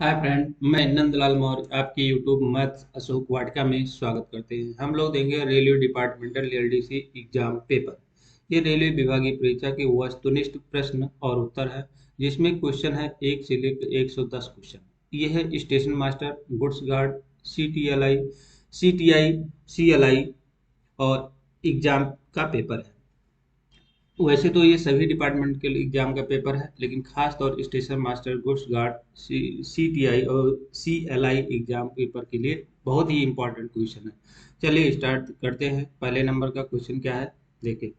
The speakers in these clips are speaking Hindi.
हाय फ्रेंड, मैं नंदलाल मौर्य आपके यूट्यूब मैथ्स अशोक वाटिका में स्वागत करते हैं। हम लोग देंगे railway departmental LDC exam paper. ये रेलवे विभागीय परीक्षा के वस्तुनिष्ठ प्रश्न और उत्तर है, जिसमें क्वेश्चन है 1 से लेकर 110 क्वेश्चन। ये है station master, goods guard, CTLI, CTI, CLI और एग्जाम का पेपर है। वैसे तो ये सभी डिपार्टमेंट के एग्जाम का पेपर है, लेकिन खास तौर station master, goods guard, CTI और सीएलआई एग्जाम पेपर के लिए बहुत ही इंपॉर्टेंट क्वेश्चन है। चलिए स्टार्ट करते हैं। पहले नंबर का क्वेश्चन क्या है, देखिए।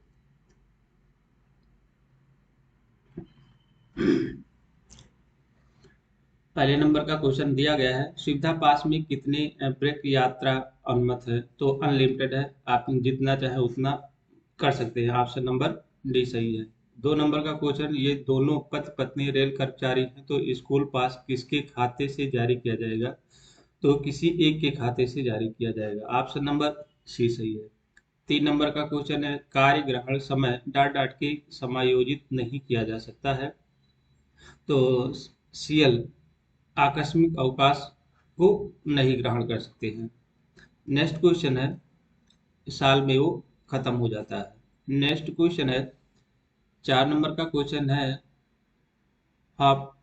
पहले नंबर का क्वेश्चन दिया गया है, सुविधा पास में कितने ब्रेक यात्रा अनुमत है? तो अनलिमिटेड है, आप जितना चाहे उतना कर सकते हैं। ऑप्शन नंबर डी सही है। 2 नंबर का क्वेश्चन, ये दोनों पति पत्नी रेल कर्मचारी हैं, तो स्कूल पास किसके खाते से जारी किया जाएगा? तो किसी एक के खाते से जारी किया जाएगा। ऑप्शन नंबर सी सही है। 3 नंबर का क्वेश्चन है, कार्य ग्रहण समय डाट डाट के समायोजित नहीं किया जा सकता है, तो सीएल आकस्मिक अवकाश को नहीं ग्रहण कर सकते हैं। नेक्स्ट क्वेश्चन है, साल में वो खत्म हो जाता है। नेक्स्ट क्वेश्चन है, 4 नंबर का क्वेश्चन है, आप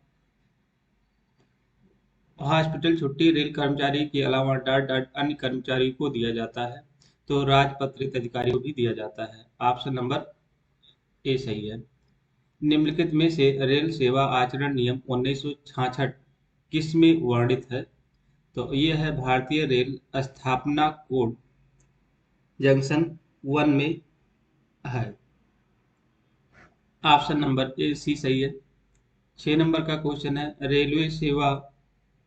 हॉस्पिटल छुट्टी रेल कर्मचारी के अलावा डाट डाट अन्य कर्मचारी को दिया जाता है, तो राजपत्रित अधिकारी को भी दिया जाता है। ऑप्शन नंबर ए सही है। निम्नलिखित में से रेल सेवा आचरण नियम 1966 किस में वर्णित है? तो ये है भारतीय रेल स्थापना कोड, जंक्शन 1 में है। ऑप्शन नंबर ए सी सही है। 6 नंबर का क्वेश्चन है, रेलवे सेवा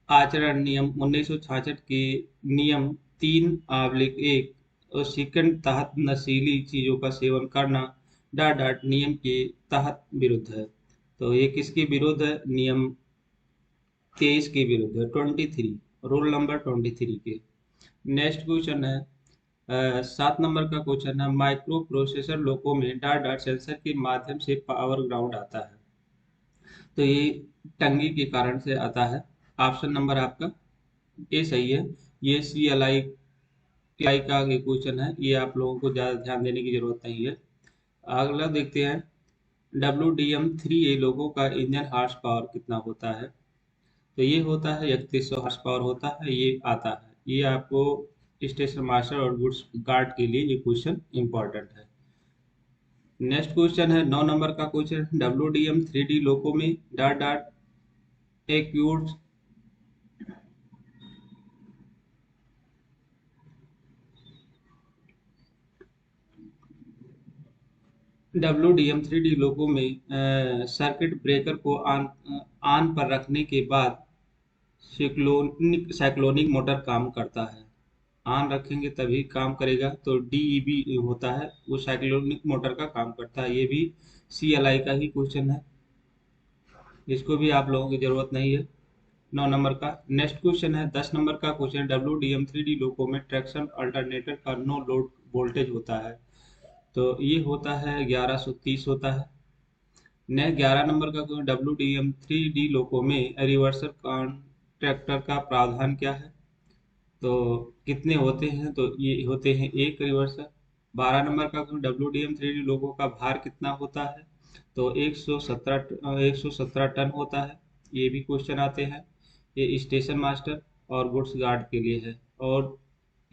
आचरण नियम 1966 के नियम 3(1) और सेकंड तहत नशीली चीजों का सेवन करना डाट डाट नियम के तहत विरुद्ध है, तो ये किसके विरुद्ध है? नियम 23 के विरुद्ध है, 23, रूल नंबर 23 के। नेक्स्ट क्वेश्चन है, 7 नंबर का क्वेश्चन है, माइक्रो प्रोसेसर लोगों में डाट डाट सेंसर के माध्यम से पावर ग्राउंड आता है, तो ये टंगी के कारण से आता है। ऑप्शन नंबर आपका ए सही है। ये सी एल आई का ये क्वेश्चन है, ये आप लोगों को ज़्यादा ध्यान देने की जरूरत नहीं है। अगला देखते हैं, WDM-3A लोगों का इंजन हार्स पावर कितना होता है? तो ये होता है 3100 हार्स पावर होता है, ये आता है। ये आपको स्टेशन मास्टर और गुड्स गार्ड के लिए ये क्वेश्चन इंपॉर्टेंट है। नेक्स्ट क्वेश्चन है, 9 नंबर का क्वेश्चन, WDM-3D लोगों में डाट डाट एक्यूट WDM-3D लोगों में सर्किट ब्रेकर को ऑन पर रखने के बाद साइक्लोनिक मोटर काम करता है। ऑन रखेंगे तभी काम करेगा, तो DEB होता है, वो साइक्लोनिक मोटर का काम करता है। ये भी CLI का ही क्वेश्चन है, इसको भी आप लोगों की जरूरत नहीं है। 9 नंबर का नेक्स्ट क्वेश्चन है, 10 नंबर का क्वेश्चन, WDM-3D लोगों में ट्रैक्शन अल्टरनेटर का नो लोड वोल्टेज होता है, तो ये होता है 1130 होता है। ने 11 नंबर का क्वेश्चन, WDM-3D लोगों में रिवर्सल कॉन्ट्रैक्टर का प्रावधान क्या है? तो कितने होते हैं? तो ये होते हैं एक रिवर्सल। 12 नंबर का क्वेश्चन, WDM-3D लोगों का भार कितना होता है? तो 117 टन होता है। ये भी क्वेश्चन आते हैं। ये स्टेशन मास्टर और गुड्स गार्ड के लिए है, और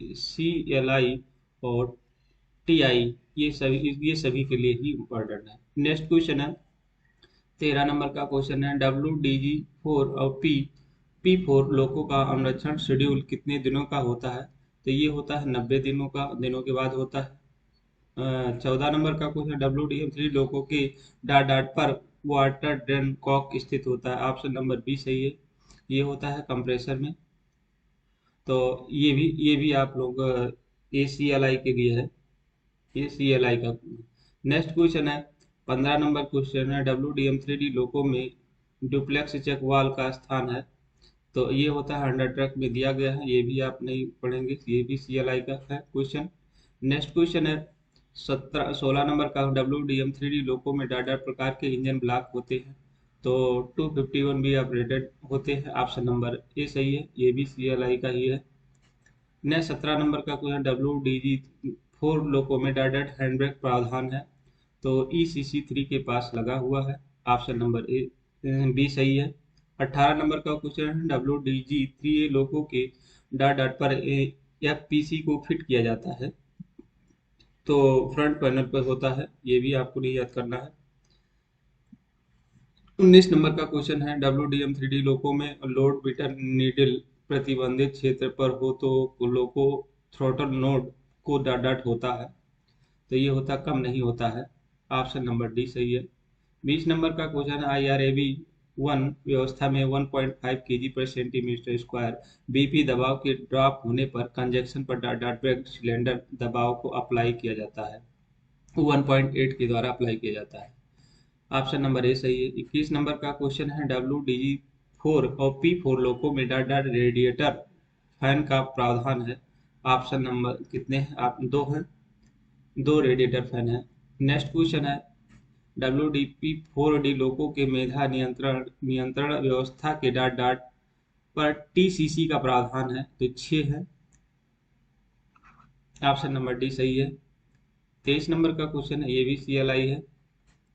CLI और TI ये सभी के लिए ही इम्पोर्टेंट है। नेक्स्ट क्वेश्चन है, 13 नंबर का क्वेश्चन है, WDG4 और P4 लोगों का अनुरक्षण शेड्यूल कितने दिनों का होता है? तो ये होता है 90 दिनों के बाद होता है। 14 नंबर का क्वेश्चन, WDM-3 लोगों के डाट डाट पर वाटर ड्रेन कॉक स्थित होता है। ऑप्शन नंबर बी सही है, ये होता है कंप्रेसर में। तो ये भी आप लोग ACLI के लिए है, ACLI का। नेक्स्ट क्वेश्चन है, 15 नंबर क्वेश्चन है, WDM-3D लोगों में डुप्लेक्स चेक वाल का स्थान है, तो ये होता है अंडर ट्रक में दिया गया है। ये भी आप नहीं पढ़ेंगे, ये भी CLI का है क्वेश्चन। नेक्स्ट क्वेश्चन है, 16 नंबर का, WDM-3D लोगों में डाटा प्रकार के इंजन ब्लॉक होते हैं, तो 251 भी ऑपरेटेड होते हैं। ऑप्शन नंबर ए सही है, ये भी CLI का ही है। नेक्स्ट 17 नंबर का क्वेश्चन, WDG4 लोको में डायरेक्ट हैंड ब्रेक प्रावधान है, तो ECC3 के पास लगा हुआ है। ऑप्शन नंबर ए बी सही है। 18 नंबर का क्वेश्चन है, WDG3 लोगों के डाट डाट पर FPC को फिट किया जाता है, तो फ्रंट पैनल पर होता है, ये भी आपको नहीं याद करना है। 19 नंबर का क्वेश्चन है, WDM3D लोको में लोड मीटर नीडल प्रतिबंधित क्षेत्र पर हो तो लोको थ्रोटल नोड को डाट डाट होता है, तो ये होता कम नहीं होता है। ऑप्शन नंबर डी सही है। 20 नंबर का क्वेश्चन है, IRAB 1 व्यवस्था में 1.5 kg पर सेंटीमीटर स्क्वायर BP दबाव के ड्रॉप होने पर कंजक्शन पर डाट डाट ब्रेक सिलेंडर दबाव को अप्लाई किया जाता है, 1.8 के द्वारा अप्लाई किया जाता है। ऑप्शन नंबर ए सही है। 21 नंबर का क्वेश्चन है, WDG4 और P4 लोको में डाट डाट रेडिएटर फैन का प्रावधान है। ऑप्शन नंबर कितने हैं? आप दो हैं, दो रेडिएटर फैन है। नेक्स्ट क्वेश्चन है, WDP4D लोको के मेधा नियंत्रण नियंत्रण व्यवस्था के डाट डाट पर TCC का प्रावधान है, तो 6 है। ऑप्शन नंबर डी सही है। 23 नंबर का क्वेश्चन है, ये भी CLI है।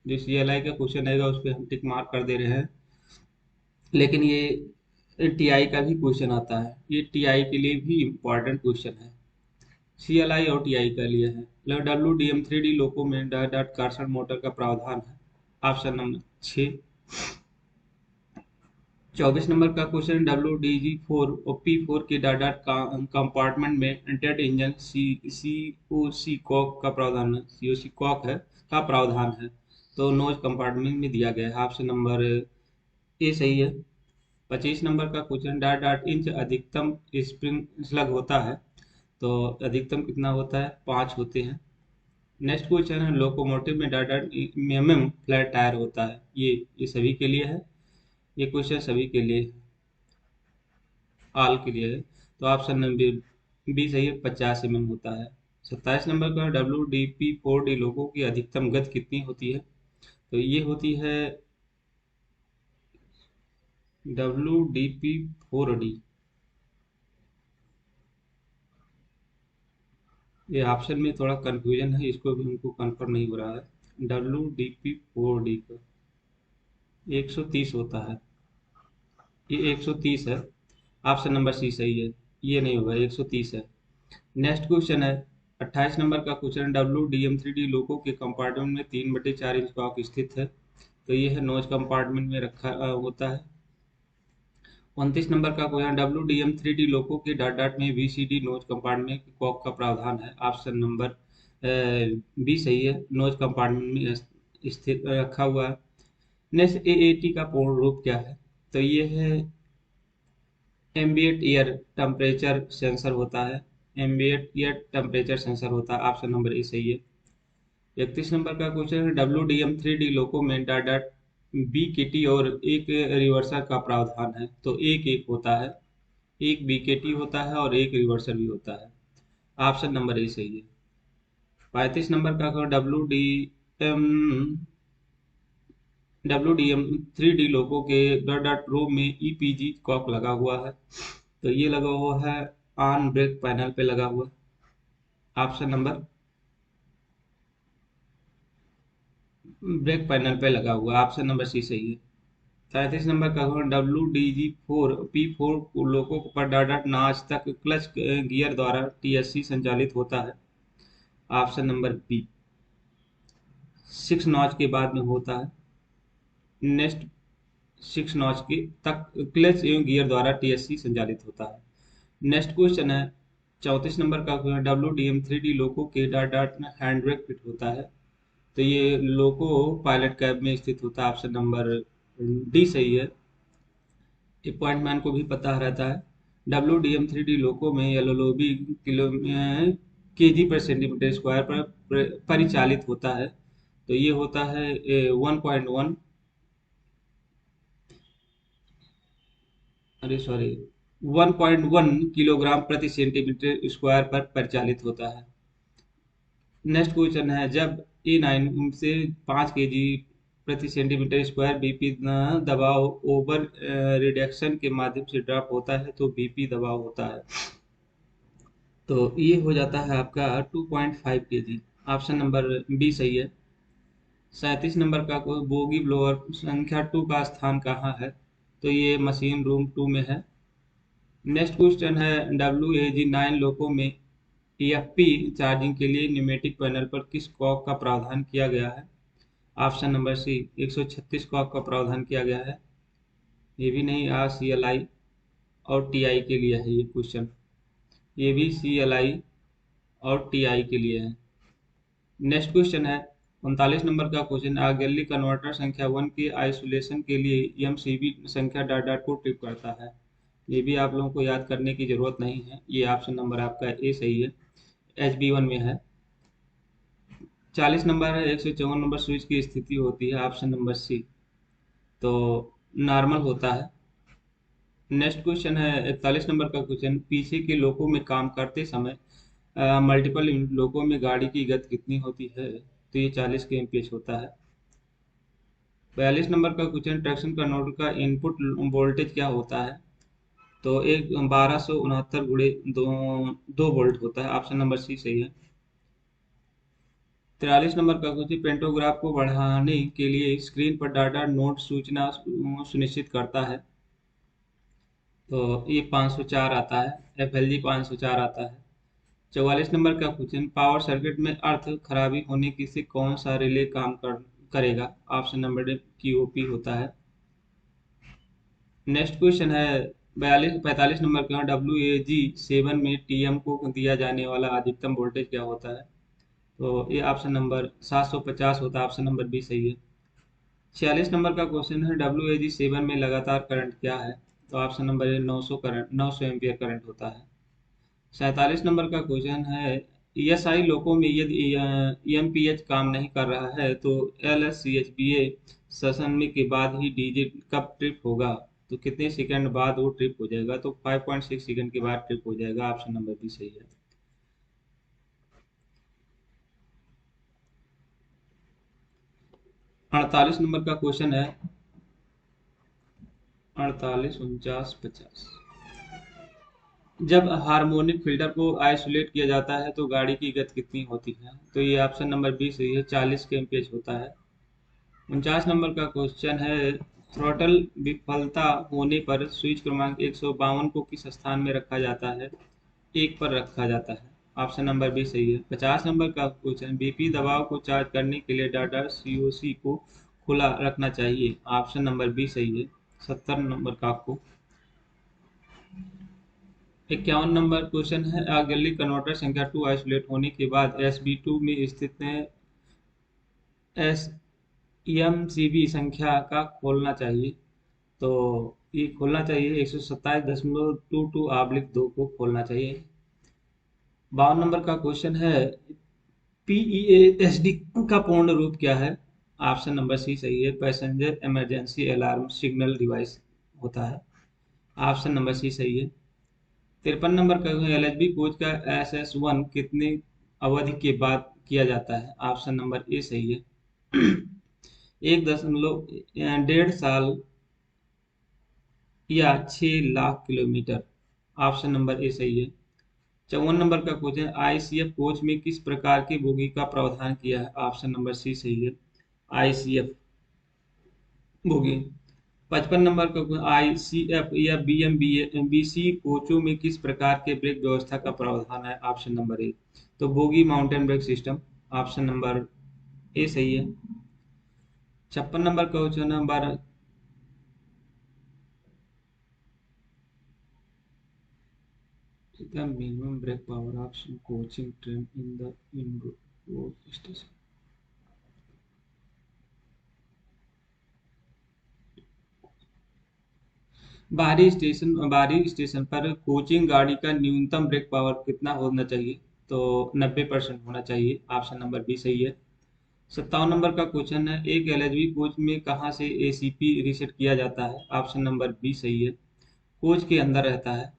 जो CLI का क्वेश्चन आएगा उस पर हम टिक मार्क कर दे रहे हैं, लेकिन ये TI का भी क्वेश्चन आता है, ये TI के लिए भी इम्पोर्टेंट क्वेश्चन है। CLI और TI का लिए है। WDM3D लोको में डाट डाट कर्षण मोटर का प्रावधान है। Option number 6। 24 नंबर का क्वेश्चन, WDG4 और P4 के डाट डाट कंपार्टमेंट में जेट इंजन COC कॉक का प्रावधान है, COC कॉक है का प्रावधान है, तो नोज कंपार्टमेंट में दिया गया है। ऑप्शन नंबर ए सही है। 25 नंबर का क्वेश्चन, डाट डाट इंच अधिकतम स्प्रिंग स्लग होता है, तो अधिकतम कितना होता है? 5 होते हैं। नेक्स्ट क्वेश्चन है, लोकोमोटिव में डाट डाट फ्लैट टायर होता है, ये सभी के लिए है, ये क्वेश्चन सभी के लिए, ऑल के लिए है, तो ऑप्शन नंबर बी सही है, 50 mm होता है। 27 नंबर का, WDP4D लोगों की अधिकतम गति कितनी होती है, तो ये होती है WDP4D, ये ऑप्शन में थोड़ा कंफ्यूजन है, इसको भी हमको कंफर्म नहीं हो रहा है। WDP4D का 130 होता है, ये 130 है। ऑप्शन नंबर सी सही है, ये नहीं होगा, 130 है। नेक्स्ट क्वेश्चन है, 28 नंबर का क्वेश्चन, WDM3D लोगों के कंपार्टमेंट में 3/4 इंच कॉक स्थित है, तो ये है नोज कंपार्टमेंट में रखा होता है। 29 नंबर का क्वेश्चन, WDM3D लोगों के डाट डाट में VCD नोज कंपार्टमेंट में कॉक का प्रावधान है। ऑप्शन नंबर बी सही है, नोज कंपार्टमेंट में स्थित रखा हुआ है। नेक्स्ट, AAT का पूर्ण रूप क्या है, तो ये है एम्बिएंट एयर टेम्परेचर सेंसर होता है, एम्बिएंट एयर टेम्परेचर सेंसर होता है। ऑप्शन नंबर ए सही है। 31 नंबर का क्वेश्चन है, WDM3D लोको में डाट डाट BKT और एक रिवर्सर का प्रावधान है, तो एक एक होता है, एक BKT होता है और एक रिवर्सर भी होता है। ऑप्शन नंबर ए सही है। 35 नंबर का WDM3D लोगों के डॉट डॉट रो में EPG कॉक लगा हुआ है, तो ये लगा हुआ है ऑन ब्रेक पैनल पे लगा हुआ है। ऑप्शन नंबर ब्रेक पैनल पे लगा हुआ है, ऑप्शन नंबर सी सही है। 33 नंबर का WDG4 P4 लोगों पर डॉट डॉट नाच तक क्लच गियर द्वारा TSC संचालित होता है। ऑप्शन नंबर बी, 6 नॉच के बाद में होता है। नेक्स्ट, 6 नॉच के तक क्लच एवं गियर द्वारा TSC संचालित होता है। नेक्स्ट क्वेश्चन है, 34 नंबर का क्वेश्चन, WDM3D लोको के डाट डाट में हैंड ब्रेक फिट होता है, तो ये लोको पायलट कैब में स्थित होता है। ऑप्शन नंबर डी सही है, ये पॉइंट मैन को भी पता रहता है। WDM3D लोको में LLOB किलो केजी पर सेंटीमीटर स्क्वायर पर परिचालित होता है, तो ये होता है 1.1, अरे सॉरी, 1.1 किलोग्राम प्रति सेंटीमीटर स्क्वायर पर परिचालित होता है। नेक्स्ट क्वेश्चन है, जब A9 से 5 kg प्रति सेंटीमीटर स्क्वायर बीपी दबाव ओवर रिडक्शन के माध्यम से ड्रॉप होता है, तो बीपी दबाव होता है। तो ये हो जाता है आपका 2.5 kg। ऑप्शन नंबर बी सही है। 37 नंबर का कोई बोगी ब्लोअर संख्या 2 का स्थान कहाँ है, तो ये मशीन रूम 2 में है। नेक्स्ट क्वेश्चन है, WAG-9 लोको में EFP चार्जिंग के लिए न्यूमेटिक पैनल पर किस कॉक का प्रावधान किया गया है? ऑप्शन नंबर सी 136 कॉक का प्रावधान किया गया है। ये भी नहीं, CLI और TI के लिए है ये क्वेश्चन। ये भी CLI और TI के लिए है। नेक्स्ट क्वेश्चन है 39 नंबर का क्वेश्चन, आर्गेली कन्वर्टर संख्या 1 के आइसोलेशन के लिए MCB संख्या डॉट डॉट को ट्रिप करता है। ये भी आप लोगों को याद करने की जरूरत नहीं है, ये ऑप्शन नंबर आपका ए सही है, HB1 में है। 40 नंबर है, 154 नंबर स्विच की स्थिति होती है, ऑप्शन नंबर सी, तो नॉर्मल होता है। नेक्स्ट क्वेश्चन है 41 नंबर का क्वेश्चन, पीछे के लोगों में काम करते समय मल्टीपल लोगों में गाड़ी की गति कितनी होती है, तो ये 40 kmph होता है। 42 नंबर का क्वेश्चन, ट्रैक्शन कंट्रोलर का इनपुट वोल्टेज क्या होता है, तो एक 1269 गुणे 2 वोल्ट होता है, ऑप्शन नंबर सी सही है। 43 नंबर का क्वेश्चन, पेंटोग्राफ को बढ़ाने के लिए स्क्रीन पर डाटा नोट सूचना सुनिश्चित करता है, तो ये 504 आता है, FLG 504 आता है। 44 नंबर का क्वेश्चन, पावर सर्किट में अर्थ खराबी होने की से कौन सा रिले करेगा, ऑप्शन नंबर डी QOP होता है। नेक्स्ट क्वेश्चन है 45 नंबर का, WAG-7 में TM को दिया जाने वाला अधिकतम वोल्टेज क्या होता है, तो ये ऑप्शन नंबर 750 होता है, ऑप्शन नंबर बी सही है। 46 नंबर का क्वेश्चन है, WAG-7 में लगातार करंट क्या है, तो ऑप्शन नंबर ए 900 एम्पियर करंट होता है। 47 नंबर का क्वेश्चन है, ESI लोको में यदि EMPH काम नहीं कर रहा है तो LSCHBA सेशन में के बाद ही डीजे कब ट्रिप होगा, तो कितने सेकंड बाद वो ट्रिप हो जाएगा, तो 5.6 सेकंड के बाद ट्रिप हो जाएगा, ऑप्शन नंबर बी सही है। 48 नंबर का क्वेश्चन है, 48, 49, 50, जब हार्मोनिक फिल्टर को आइसोलेट किया जाता है तो गाड़ी की गति कितनी होती है, तो ये ऑप्शन नंबर बी सही है, 40 kmph होता है। 49 नंबर का क्वेश्चन है, थ्रॉटल विफलता होने पर स्विच क्रमांक 152 को किस स्थान में रखा जाता है, एक पर रखा जाता है, ऑप्शन नंबर बी सही है। 50 नंबर का क्वेश्चन, बीपी दबाव को चार्ज करने के लिए डाटा COC को खुला रखना चाहिए, ऑप्शन नंबर बी सही है। 70 नंबर का आपको 51 नंबर क्वेश्चन है, आर्गेली कन्वर्टर संख्या 2 आइसोलेट होने के बाद SB2 में स्थित एस EMCB संख्या का खोलना चाहिए, तो ये खोलना चाहिए 127.22/2 को खोलना चाहिए। 52 नंबर का क्वेश्चन है, PEASD का पूर्ण रूप क्या है, ऑप्शन नंबर सी सही है, passenger emergency alarm signal device होता है, ऑप्शन नंबर सी सही है। 53 नंबर का LHB कोच का SS1 कितने अवधि के बाद किया जाता है, ऑप्शन नंबर ए सही है। 1.5 साल या 6 lakh kilometre, option number A सही है। 54 नंबर का क्वेश्चन, ICF कोच में किस प्रकार के बोगी का प्रावधान किया है, ऑप्शन नंबर सी सही है, ICF बोगी। 55 नंबर का क्वेश्चन, ICF या BMBC कोचों में किस प्रकार के ब्रेक व्यवस्था का प्रावधान है, ऑप्शन नंबर ए, तो bogie mountain brake system, option number A सही है। 56 नंबर का question number, the minimum brake power of coaching train in the indoor station, बाहरी स्टेशन पर कोचिंग गाड़ी का न्यूनतम ब्रेक पावर कितना होना चाहिए, तो 90% होना चाहिए, ऑप्शन नंबर बी सही है। 57 नंबर का क्वेश्चन है, एक LHB कोच में कहाँ से ACP रीसेट किया जाता है, ऑप्शन नंबर बी सही है, कोच के अंदर रहता है।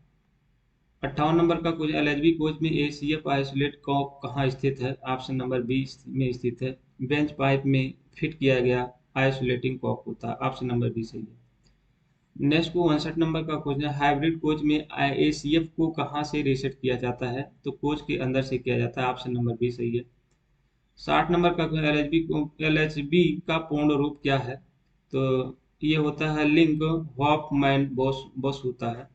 58 नंबर का क्वेश्चन, LHB कोच में ACF आइसोलेट कॉक कहाँ स्थित है, ऑप्शन नंबर बी में स्थित है, बेंच पाइप में फिट किया गया आइसोलेटिंग कॉक होता है। ऑप्शन नंबर बी सही है। नेक्स्ट को 59 नंबर का क्वेश्चन है, हाइब्रिड कोच में एसीएफ को कहाँ से रीसेट किया जाता है? तो कोच के अंदर से किया जाता है। ऑप्शन नंबर बी सही है। 60 नंबर का एलएचबी का पूर्ण रूप क्या है? तो ये होता है लिंक हॉफमैन बॉस बॉस होता है।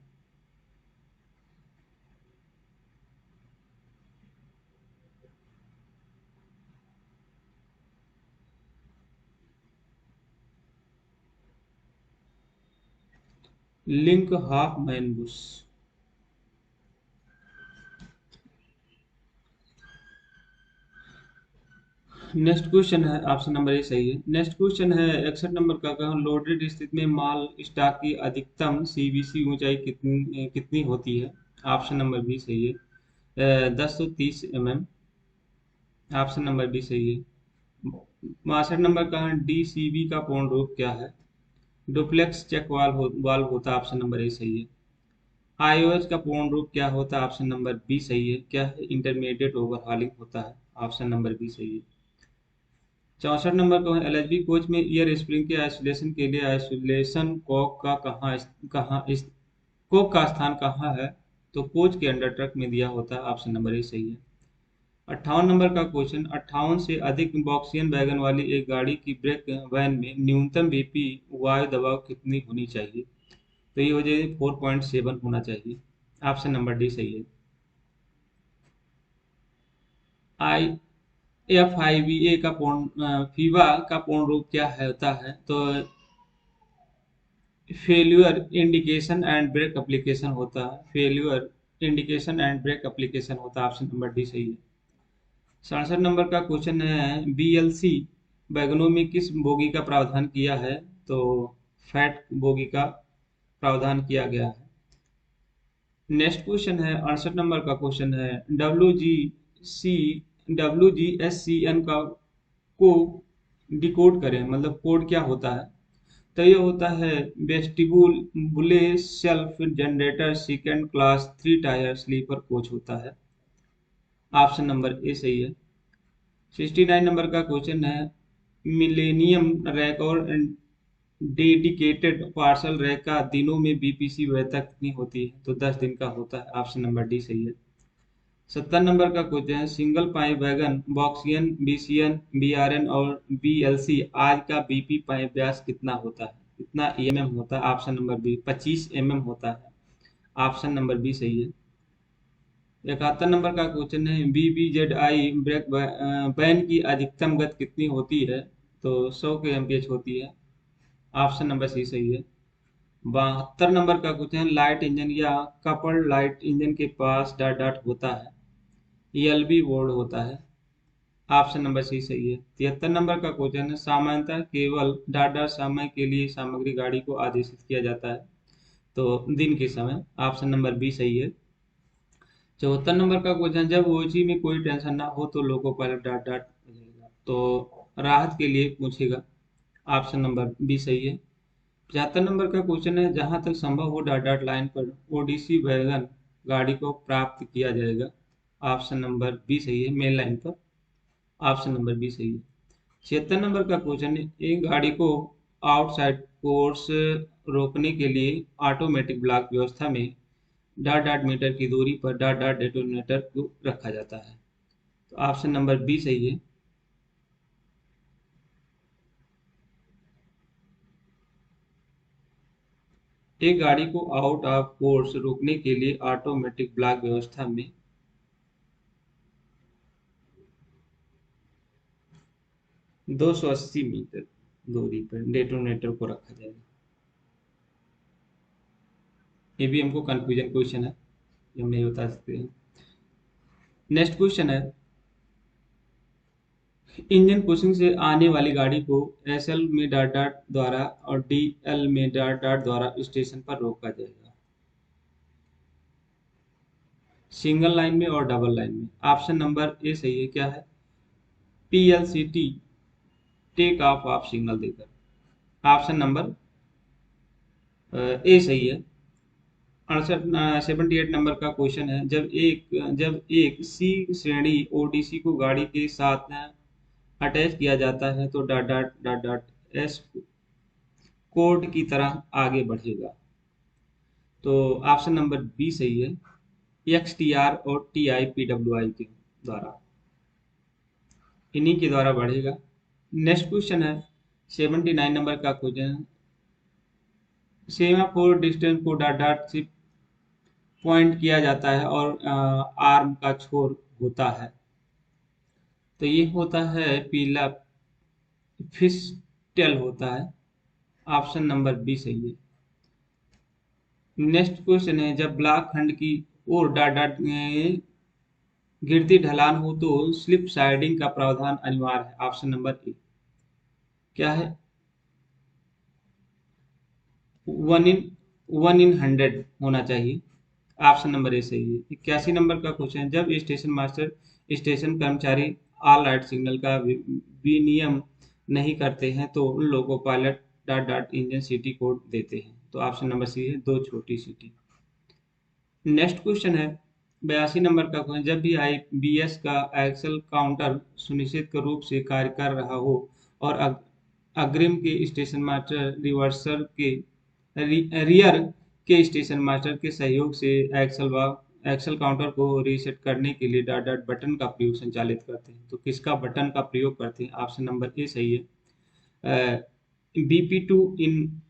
Link Hoffman boss. Next question है, ऑप्शन नंबर ए सही है। नेक्स्ट क्वेश्चन है 61 नंबर का लोडेड स्थिति में माल स्टॉक की अधिकतम सीवीसी ऊंचाई कितनी होती है? ऑप्शन नंबर बी सही है, 1030 mm। ऑप्शन नंबर बी सही है। 62 नंबर का डीसीबी का पूर्ण रूप क्या है? डुप्लेक्स चेक वाल्व होता है। ऑप्शन नंबर ए सही है। आईओएस का पूर्ण रूप क्या होता है? ऑप्शन नंबर बी सही है। क्या है? इंटरमीडिएट ओवरहॉलिंग होता है। ऑप्शन नंबर बी सही है। 64 नंबर को एलएचबी कोच में ईयर स्प्रिंग के आइसोलेशन के लिए आइसोलेशन कॉक का कहाँ इस कोक का स्थान कहाँ है? तो कोच के अंडर ट्रक में दिया होता है। ऑप्शन नंबर ए सही है। 58 नंबर का क्वेश्चन, 58 से अधिक बॉक्सियन वैगन वाली एक गाड़ी की ब्रेक वैन में न्यूनतम बीपी वायु दबाव कितनी होनी चाहिए? तो ये हो जाएगी 4.7 होना चाहिए। ऑप्शन नंबर डी सही है। आई एफ आई बी ए का फीवा का पूर्ण रूप क्या है होता है? तो failure indication and break application होता है। Failure indication and break application होता है। ऑप्शन नंबर डी सही है। 67 नंबर का क्वेश्चन है, बीएलसी वैगनों में किस बोगी का प्रावधान किया है? तो फैट बोगी का प्रावधान किया गया है। नेक्स्ट क्वेश्चन है 68 नंबर का क्वेश्चन है, C W G S C N का को डिकोड करें, मतलब कोड क्या होता है? तो ये होता है vestibule self generator second class 3 tier sleeper coach होता है। ऑप्शन नंबर ए सही है। 69 नंबर का क्वेश्चन है, मिलेनियम रैक और डेडिकेटेड पार्सल रैक का दिनों में बीपीसी वैधता कितनी होती है? तो 10 दिन का होता है। ऑप्शन नंबर डी सही है। 70 नंबर का क्वेश्चन है, सिंगल पाइप वैगन बॉक्सियन बीसीएन बीआरएन और बीएलसी आज का बीपी पाइप व्यास कितना होता है? कितना एमएम होता है? ऑप्शन नंबर बी 25 mm होता है। ऑप्शन नंबर बी सही है। 71 नंबर का क्वेश्चन है, बीबीजेडआई ब्रेक बैन की अधिकतम गति कितनी होती है? तो 100 के एमपीएच होती है। ऑप्शन नंबर सी सही है। 72 नंबर का क्वेश्चन है, लाइट इंजन या कपल्ड लाइट इंजन के पास डॉट डॉट होता है, एलबी बोर्ड होता है। ऑप्शन नंबर सी सही है। 73 नंबर का क्वेश्चन है, सामान्यतः केवल डॉट डॉट समय के लिए सामग्री गाड़ी को आदेशित किया जाता है, तो दिन के समय। ऑप्शन नंबर बी सही है। 74 नंबर का क्वेश्चन, जब ओजी में कोई टेंशन ना हो तो लोको पायलट डॉट डॉट बजेगा, तो राहत के लिए पूछेगा। ऑप्शन नंबर बी सही है। 75 नंबर का क्वेश्चन है, जहां तक संभव हो डॉट डॉट लाइन पर ओडीसी वैगन गाड़ी को प्राप्त किया जाएगा। ऑप्शन नंबर बी सही है, मेन लाइन पर। ऑप्शन नंबर बी सही है। 76 नंबर का क्वेश्चन है, एक गाड़ी को आउटसाइड कोर्स रोकने के लिए ऑटोमेटिक ब्लॉक व्यवस्था में डॉट डॉट मीटर की दूरी पर डॉट डॉट डेटोनेटर को रखा जाता है। तो ऑप्शन नंबर बी सही है। एक गाड़ी को आउट ऑफ कोर्स रोकने के लिए ऑटोमेटिक ब्लॉक व्यवस्था में 280 मीटर दूरी पर डेटोनेटर को रखा जाएगा। ये भी हमको कंफ्यूजन क्वेश्चन है, ये हम नहीं बता सकते हैं। नेक्स्ट क्वेश्चन है, इंजन पुशिंग से आने वाली गाड़ी को एसएल में डॉट डॉट द्वारा और डीएल में डॉट डॉट द्वारा स्टेशन पर रोका जाएगा, सिंगल लाइन में और डबल लाइन में। ऑप्शन नंबर ए सही है। क्या है? पीएलसीटी टेक ऑफ ऑफ सिग्नल देकर। ऑप्शन नंबर ए सही है। 78 नंबर का क्वेश्चन है, जब एक सी श्रेणी ओडीसी को गाड़ी के साथ अटैच किया जाता है तो dot dot dot dot S code की तरह आगे बढ़ेगा। तो ऑप्शन नंबर बी सही है, XTR और TIPWI के द्वारा, इन्हीं के द्वारा बढ़ेगा। नेक्स्ट क्वेश्चन है 79 नंबर का question. Semaphore distance co dot dot से पॉइंट किया जाता है और आर्म का छोर होता है, तो ये होता है पीला, फिश टेल होता है। ऑप्शन नंबर बी सही है। नेक्स्ट क्वेश्चन है जब ब्लॉक खंड की ओर डॉट डॉट गिरती ढलान हो तो स्लिप साइडिंग का प्रावधान अनिवार्य है। ऑप्शन नंबर ए क्या है, 1 in 100 होना चाहिए। ऑप्शन नंबर ए सही है। 81 नंबर का क्वेश्चन है जब स्टेशन मास्टर स्टेशन कर्मचारी ऑल राइट सिग्नल का विनियम नहीं करते हैं तो उन लोगों को पायलट डॉट डॉट इंजन सीटी कोड देते हैं। तो ऑप्शन नंबर सी है, 2 छोटी सीटी। नेक्स्ट क्वेश्चन है 82 नंबर का क्वेश्चन जब भी IBS का एक्सल काउंटर सुनिश्चित रूप से कार्य कर रहा हो और अग्रिम के स्टेशन मास्टर रिवर्सर के रियर के स्टेशन मास्टर के सहयोग से एक्सल काउंटर को रीसेट करने के लिए डॉट डॉट बटन का प्रयोग संचालित करते हैं, तो किसका बटन का प्रयोग करते हैं। ऑप्शन नंबर ए सही है, BP2 इन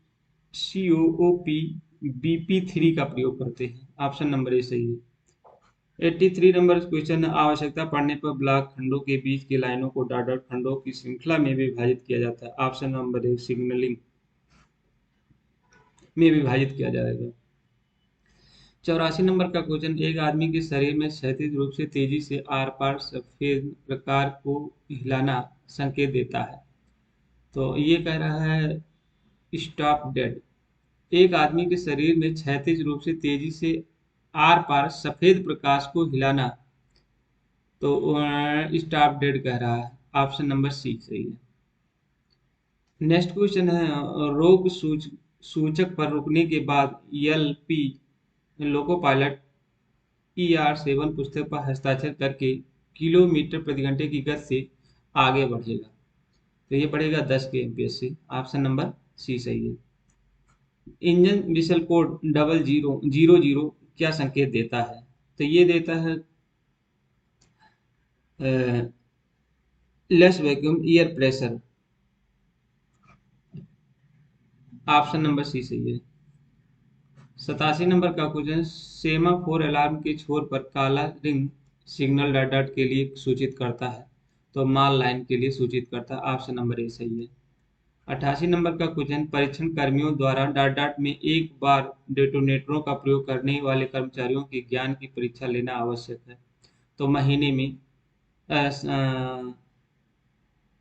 COOP BP3 का प्रयोग करते हैं। ऑप्शन नंबर ए सही है। 83 नंबर क्वेश्चन, आवश्यकता पड़ने पर ब्लॉक खंडों के बीच की लाइनों को डॉट डॉट खंडों की श्रृंखला में विभाजित किया जाता है। ऑप्शन नंबर ए सिग्नलिंग में विभाजित किया जाएगा। 84 नंबर का क्वेश्चन, एक आदमी के शरीर में क्षैतिज रूप से तेजी से आर पार सफेद प्रकार को हिलाना संकेत देता है, तो ये कह रहा है स्टॉप डेड। एक आदमी के शरीर में क्षैतिज रूप से तेजी से आर पार सफेद प्रकाश को हिलाना, तो स्टॉप डेड कह रहा है। ऑप्शन नंबर सी सही है। नेक्स्ट क्वेश्चन है रोग सूचक पर रुकने के बाद LP लोको पायलट ER7 पुस्तक पर हस्ताक्षर करके किलोमीटर प्रति घंटे की गति से आगे बढ़ेगा, तो ये बढ़ेगा 10 के एमपीएस से। ऑप्शन नंबर सी सही है। इंजन विशल कोड 0000 क्या संकेत देता है, तो ये देता है less vacuum air pressure. Option number C सही है। 87 नंबर का क्वेश्चन, सेमाफोर अलार्म के छोर पर काला रिंग सिग्नल डॉट डॉट के लिए सूचित करता है, तो माल लाइन के लिए सूचित करता है। ऑप्शन नंबर ए सही है। 88 नंबर का क्वेश्चन, परीक्षण कर्मियों द्वारा डॉट डॉट में एक बार डेटोनेटरों का प्रयोग करने वाले कर्मचारियों के ज्ञान की परीक्षा लेना आवश्यक है, तो महीने में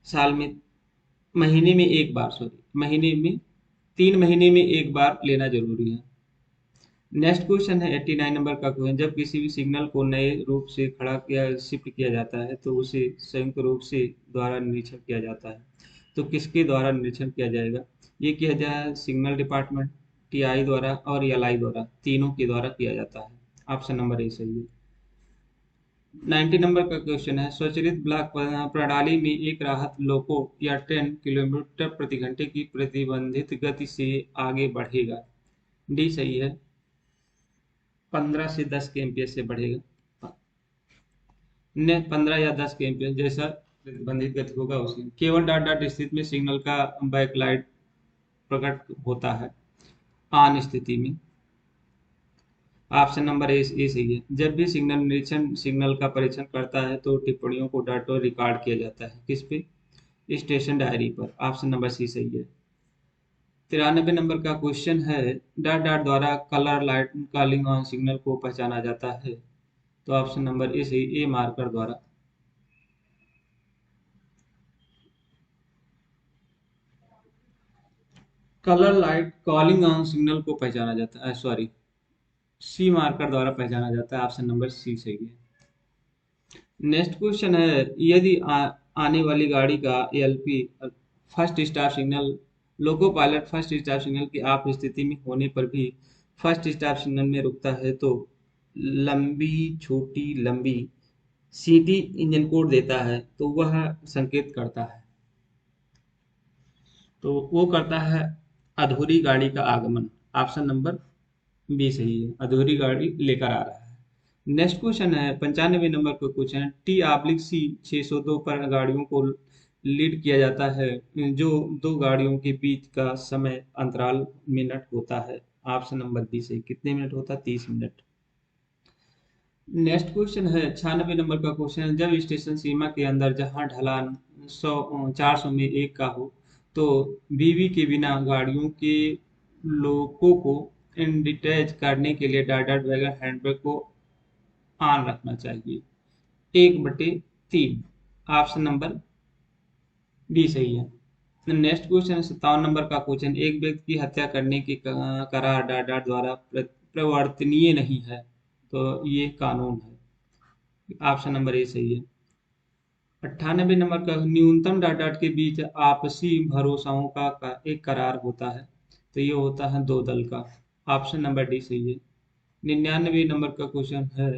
साल में महीने में एक बार, सॉरी, महीने में 3 महीने में एक बार लेना जरूरी है। नेक्स्ट क्वेश्चन है 89 नंबर का क्वेश्चन, जब किसी भी सिग्नल को नए रूप से खड़ा किया शिफ्ट किया जाता है तो उसे संयुक्त रूप से द्वारा निरीक्षण किया जाता है, तो किसके द्वारा निरीक्षण किया जाएगा। ये किया जाए सिग्नल डिपार्टमेंट, TI द्वारा और LI द्वारा, तीनों के द्वारा किया जाता है। ऑप्शन नंबर ए सही है। 90 नंबर का क्वेश्चन है स्वचालित ब्लॉक प्रणाली में एक राहत लोको या ट्रेन किलोमीटर प्रति घंटे की प्रतिबंधित गति से आगे बढ़ेगा। डी सही है, 15 से 10 के एमपीएस से बढ़ेगा। ने 15 या 10 के एमपीएस जैसा प्रतिबंधित गति होगा उसकी, केवल डॉट डॉट स्थिति में सिग्नल का बैकलाइट प्रकट होता है ऑन स्थिति में। ऑप्शन नंबर ए सही है। जब भी सिग्नल निरीक्षण सिग्नल का परीक्षण करता है तो टिप्पणियों को डाटा रिकॉर्ड किया जाता है, किस पे, स्टेशन डायरी पर। ऑप्शन नंबर सी सही है। 93 नंबर का क्वेश्चन है डॉट डॉट द्वारा colour light calling on signal को पहचाना जाता है, तो ऑप्शन नंबर ए सही, ए मार्कर द्वारा। Colour light calling on signal को पहचाना जाता है, सॉरी, सी मार्कर द्वारा पहचाना जाता है। ऑप्शन नंबर सी सही है। नेक्स्ट क्वेश्चन है यदि आने वाली गाड़ी का ALP first stop signal loco pilot first stop signal की आप स्थिति में होने पर भी फर्स्ट स्टॉप सिग्नल में रुकता है तो लंबी छोटी लंबी CT इंजन कोड देता है, तो वह संकेत करता है। तो वो करता है अधूरी गाड़ी का आगमन। ऑप्शन नंबर बी सही है, अधूरी गाड़ी लेकर आ रहा है। नेक्स्ट क्वेश्चन है 95 नंबर का क्वेश्चन है, टी आब्लिक सी 602 पर गाड़ियों को लीड किया जाता है जो दो गाड़ियों के बीच का समय अंतराल मिनट होता है। ऑप्शन नंबर बी सही, कितने मिनट होता है? 30 मिनट। नेक्स्ट क्वेश्चन है 96 नंबर का क्वेश्चन है, जब स्टेशन सीमा के अंदर जहां ढलान 400 में एक का हो तो बीवी के बिना गाड़ियों के लोगों को डिटैच करने के लिए डार्डर वैगन हैंडब्रेक को ऑन रखना चाहिए। 1/3। ऑप्शन नंबर बी सही है। नेक्स्ट क्वेश्चन है 57 नंबर का क्वेश्चन, एक व्यक्ति की हत्या करने की करार डार्डर द्वारा प्रवर्तनीय नहीं है, तो ये कानून है। ऑप्शन नंबर ए सही है। 98 नंबर का न्यूनतम डाटा के बीच आपसी भरोसाओं का एक करार होता है, तो ये होता है दो दल का। ऑप्शन नंबर डी सही है। 99 नंबर का क्वेश्चन है,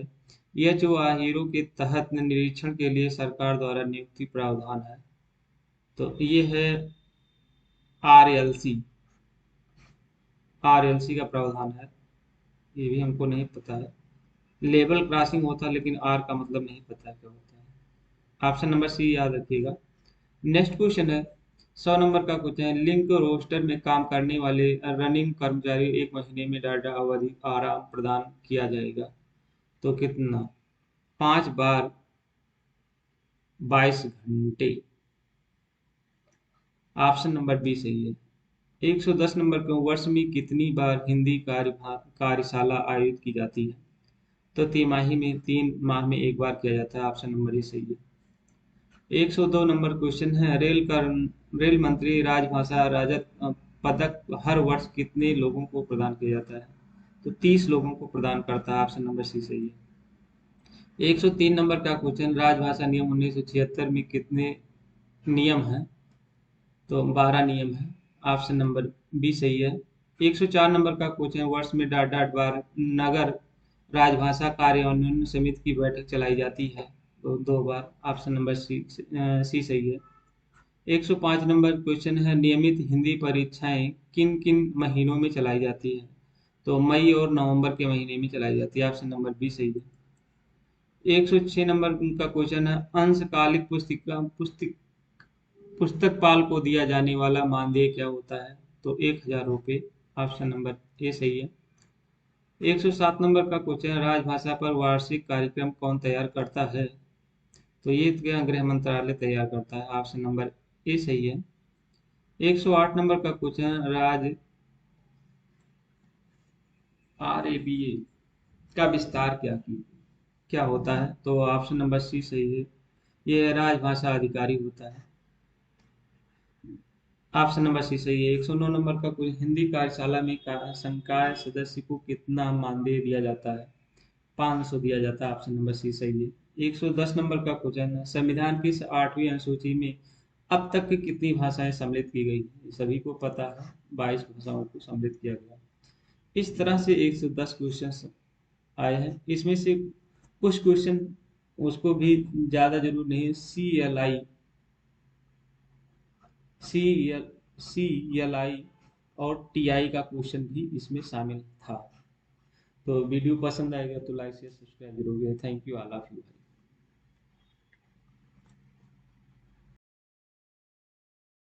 यह जो हीरो के तहत निरीक्षण के लिए सरकार द्वारा नियुक्ति प्रावधान है, तो ये है आरएलसी। आरएलसी का प्रावधान है, ये भी हमको नहीं पता है। लेवल क्रॉसिंग होता है लेकिन आर का मतलब नहीं पता क्या होता है। ऑप्शन नंबर सी याद रखिएगा। नेक्स्ट क्वेश्चन है 100 नंबर का क्वेश्चन है, लिंक रोस्टर में काम करने वाले रनिंग कर्मचारी 1 महीने में डाटा अवधि आराम प्रदान किया जाएगा, तो कितना? 5 बार 22 घंटे। ऑप्शन नंबर बी सही है। 110 नंबर पे वर्ष में कितनी बार हिंदी कार्यशाला आयोजित की जाती है, तो तिमाही में 3 माह में एक बार किया जाता है। ऑप्शन नंबर ए सही है। 102 नंबर क्वेश्चन है, रेल मंत्री राजभाषा राजद पदक हर वर्ष कितने लोगों को प्रदान किया जाता है, तो 30 लोगों को प्रदान करता है। ऑप्शन नंबर सी सही है। 103 नंबर का क्वेश्चन, राजभाषा नियम 1976 में कितने नियम हैं, तो 12 नियम है। ऑप्शन नंबर बी सही है। 104 नंबर का क्वेश्चन, वर्ष में डाट डाट बार नगर राजभाषा कार्यान्वयन समिति की बैठक चलाई जाती है, तो 2 बार। ऑप्शन नंबर सी सही है। 105 नंबर क्वेश्चन है, नियमित हिंदी परीक्षाएं किन किन महीनों में चलाई जाती है, तो मई और नवंबर के महीने में चलाई जाती है। ऑप्शन नंबर बी सही है। 106 नंबर का क्वेश्चन है, अंशकालिक पुस्तकपाल को दिया जाने वाला मानदेय क्या होता है, तो 1000 रुपये। ऑप्शन नंबर ए सही है। 107 नंबर का क्वेश्चन है, राजभाषा पर वार्षिक कार्यक्रम कौन तैयार करता है, तो ये क्या गृह मंत्रालय तैयार करता है। ऑप्शन नंबर ए सही है। 108 नंबर का क्वेश्चन, राज RABA का विस्तार क्या होता है, तो ऑप्शन नंबर सी सही है। ये राजभाषा अधिकारी होता है। ऑप्शन नंबर सी सही है। 109 नंबर का कोई हिंदी कार्यशाला में संकाय सदस्य को कितना मानदेय दिया जाता है, 500 दिया जाता है। ऑप्शन नंबर सी सही है। 110 नंबर का क्वेश्चन है, संविधान की 8वीं अनुसूची में अब तक की कितनी भाषाएं सम्मिलित की गई, सभी को पता है 22 भाषाओं को सम्मिलित किया गया। इस तरह से 110 क्वेश्चन आए हैं, इसमें से कुछ क्वेश्चन उसको भी ज़्यादा जरूर नहीं है। सी एल CLI और TI का क्वेश्चन भी इसमें शामिल था। तो वीडियो पसंद आएगा तो लाइक शेयर सब्सक्राइब जरूर करें। Thank you all of you.